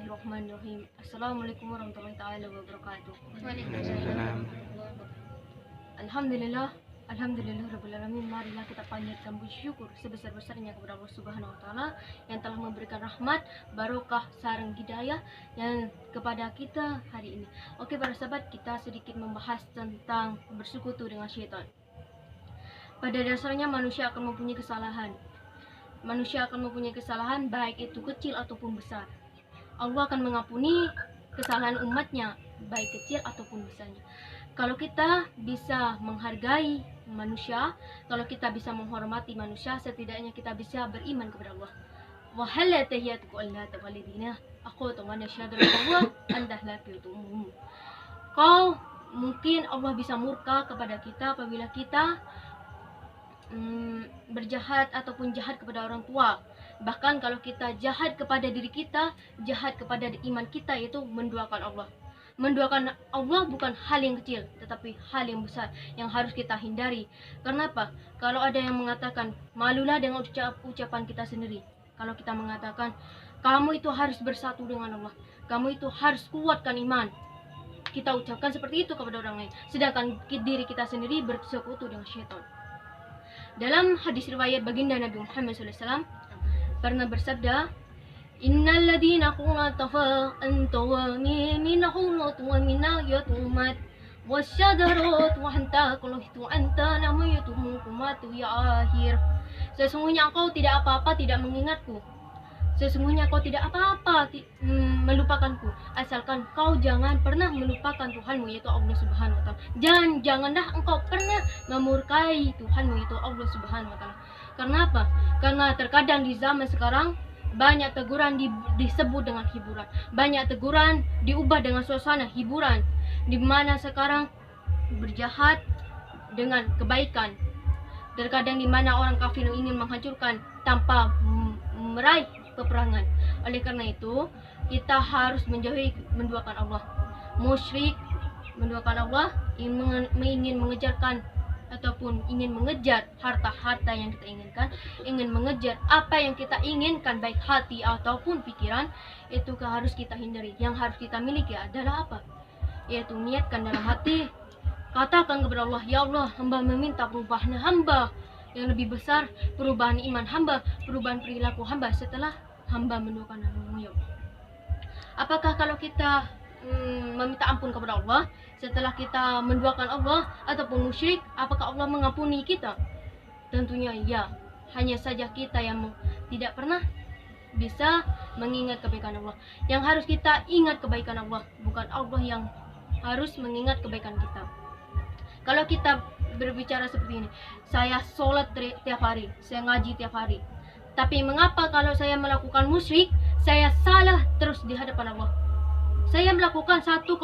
Bismillahirrahmanirrahim. Assalamualaikum warahmatullahi taala wabarakatuh. Waalaikumsalam. Alhamdulillah rabbil alamin. Marilah kita panjatkan bersyukur sebesar-besarnya kepada Allah Subhanahu wa taala yang telah memberikan rahmat, barokah, sareng hidayah yang kepada kita hari ini. Oke para sahabat, kita sedikit membahas tentang bersekutu dengan syaitan. Pada dasarnya manusia akan mempunyai kesalahan. Manusia akan mempunyai kesalahan baik itu kecil ataupun besar. Allah akan mengampuni kesalahan umatnya baik kecil ataupun besarnya. Kalau kita bisa menghargai manusia, kalau kita bisa menghormati manusia, setidaknya kita bisa beriman kepada Allah. Wa hal tahiyatuku alla tawalidina aku tu'mana syahadu Allah andah la fi'tum. Kau mungkin Allah bisa murka kepada kita apabila kita berjahat ataupun jahat kepada orang tua. Bahkan kalau kita jahat kepada diri kita, jahat kepada iman kita, itu menduakan Allah. Menduakan Allah bukan hal yang kecil, tetapi hal yang besar yang harus kita hindari. Kenapa? Kalau ada yang mengatakan, malulah dengan ucapan kita sendiri. Kalau kita mengatakan, kamu itu harus bersatu dengan Allah, kamu itu harus kuatkan iman, kita ucapkan seperti itu kepada orang lain, sedangkan diri kita sendiri bersekutu dengan syaitan. Dalam hadis riwayat baginda Nabi Muhammad SAW pernah bersabda, Innal ladina qulatafa antawa minahum wa minayatumat wasyadarat wa hanta kulihtu anta namayatumukumatu ya akhir. Sesungguhnya engkau tidak apa-apa tidak mengingatku. Sesungguhnya kau tidak apa-apa melupakanku, asalkan kau jangan pernah melupakan Tuhanmu yaitu Allah Subhanahu wa taala. Janganlah engkau pernah memurkai Tuhanmu yaitu Allah Subhanahu wa taala. Karena apa? Karena terkadang di zaman sekarang banyak teguran disebut dengan hiburan. Banyak teguran diubah dengan suasana hiburan, di mana sekarang berjahat dengan kebaikan. Terkadang di mana orang kafir ingin menghancurkan tanpa meraih peperangan. Oleh karena itu, kita harus menjauhi menduakan Allah. Musyrik menduakan Allah, ingin mengejarkan ataupun ingin mengejar harta-harta yang kita inginkan, ingin mengejar apa yang kita inginkan baik hati ataupun pikiran, itu harus kita hindari. Yang harus kita miliki adalah apa? Yaitu niatkan dalam hati, katakan kepada Allah, ya Allah, hamba meminta perubahan hamba yang lebih besar, perubahan iman hamba, perubahan perilaku hamba setelah hamba menduakan namamu ya Allah. Apakah kalau kita meminta ampun kepada Allah setelah kita menduakan Allah ataupun musyrik, apakah Allah mengampuni kita? Tentunya ya. Hanya saja kita yang tidak pernah bisa mengingat kebaikan Allah. Yang harus kita ingat kebaikan Allah, bukan Allah yang harus mengingat kebaikan kita. Kalau kita berbicara seperti ini, saya sholat tiap hari, saya ngaji tiap hari, tapi mengapa kalau saya melakukan musyrik, saya salah terus di hadapan Allah? Saya melakukan satu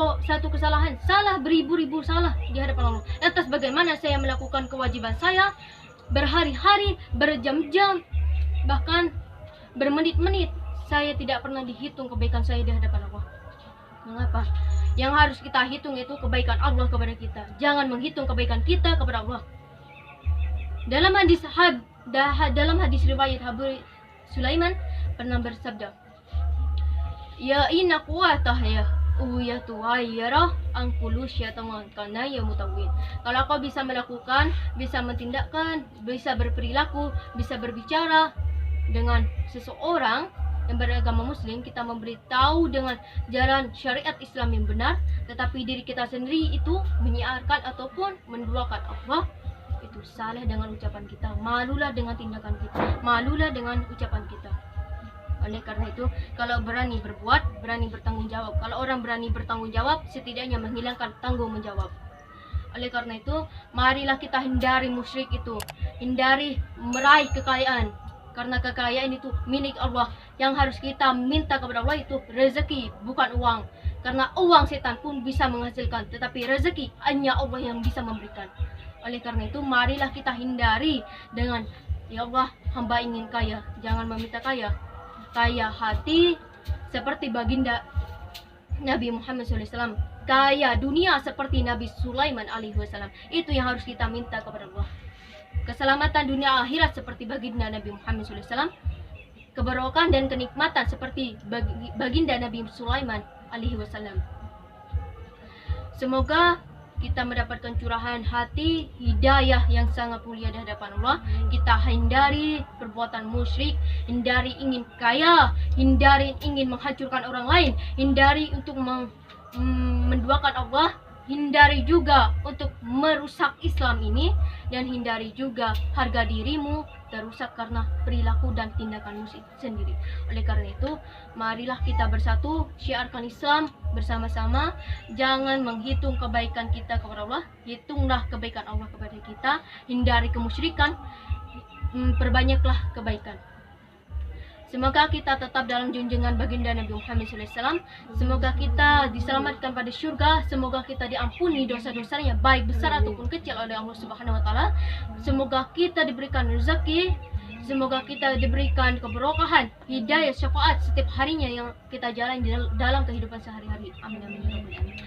kesalahan, salah beribu-ribu salah di hadapan Allah. Lantas bagaimana saya melakukan kewajiban saya berhari-hari, berjam-jam, bahkan bermenit-menit, saya tidak pernah dihitung kebaikan saya di hadapan Allah. Mengapa? Yang harus kita hitung itu kebaikan Allah kepada kita. Jangan menghitung kebaikan kita kepada Allah. Dalam hadis riwayat Abu Sulaiman pernah bersabda, ya inna quwatah ya uyatu ayyara angkulu syaitan kana ya mutawwin. Kalau kau bisa melakukan, bisa mentindakkan, bisa berperilaku, bisa berbicara dengan seseorang yang beragama muslim, kita memberitahu dengan jalan syariat Islam yang benar, tetapi diri kita sendiri itu menyiarkan ataupun menduakan Allah, itu salah dengan ucapan kita. Malulah dengan tindakan kita, malulah dengan ucapan kita. Oleh karena itu, kalau berani berbuat, berani bertanggung jawab. Kalau orang berani bertanggung jawab, setidaknya menghilangkan tanggung menjawab. Oleh karena itu, marilah kita hindari musyrik itu, hindari meraih kekayaan. Karena kekayaan itu milik Allah. Yang harus kita minta kepada Allah itu rezeki, bukan uang. Karena uang setan pun bisa menghasilkan, tetapi rezeki hanya Allah yang bisa memberikan. Oleh karena itu, marilah kita hindari dengan, ya Allah, hamba ingin kaya. Jangan meminta kaya. Kaya hati seperti baginda Nabi Muhammad SAW. Kaya dunia seperti Nabi Sulaiman alaihissalam. Itu yang harus kita minta kepada Allah. Keselamatan dunia akhirat seperti baginda Nabi Muhammad SAW. keberkahan dan kenikmatan seperti baginda Nabi Sulaiman alaihi wasallam. Semoga kita mendapatkan curahan hati, hidayah yang sangat mulia di hadapan Allah. Kita hindari perbuatan musyrik, hindari ingin kaya, hindari ingin menghancurkan orang lain, hindari untuk menduakan Allah, hindari juga untuk merusak Islam ini, dan hindari juga harga dirimu terusak karena perilaku dan tindakanmu sendiri. Oleh karena itu, marilah kita bersatu, syiarkan Islam bersama-sama. Jangan menghitung kebaikan kita kepada Allah, hitunglah kebaikan Allah kepada kita. Hindari kemusyrikan, perbanyaklah kebaikan. Semoga kita tetap dalam junjungan baginda Nabi Muhammad SAW. Semoga kita diselamatkan pada surga. Semoga kita diampuni dosa-dosanya, baik besar ataupun kecil, oleh Allah Subhanahu wa Ta'ala. Semoga kita diberikan rezeki. Semoga kita diberikan keberkahan, hidayah, syafaat setiap harinya yang kita jalani dalam kehidupan sehari-hari. Amin amin ya rabbal alamin.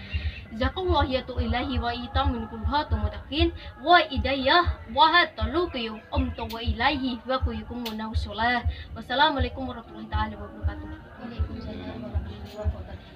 Zakallah yatu ilahi wa itam min kulhatu mutakin wa idayah wa hatalukiyu wa ilahi wa kuyukumu nausulah. Wassalamualaikum warahmatullahi wabarakatuh. Waalaikumsalam warahmatullahi wabarakatuh.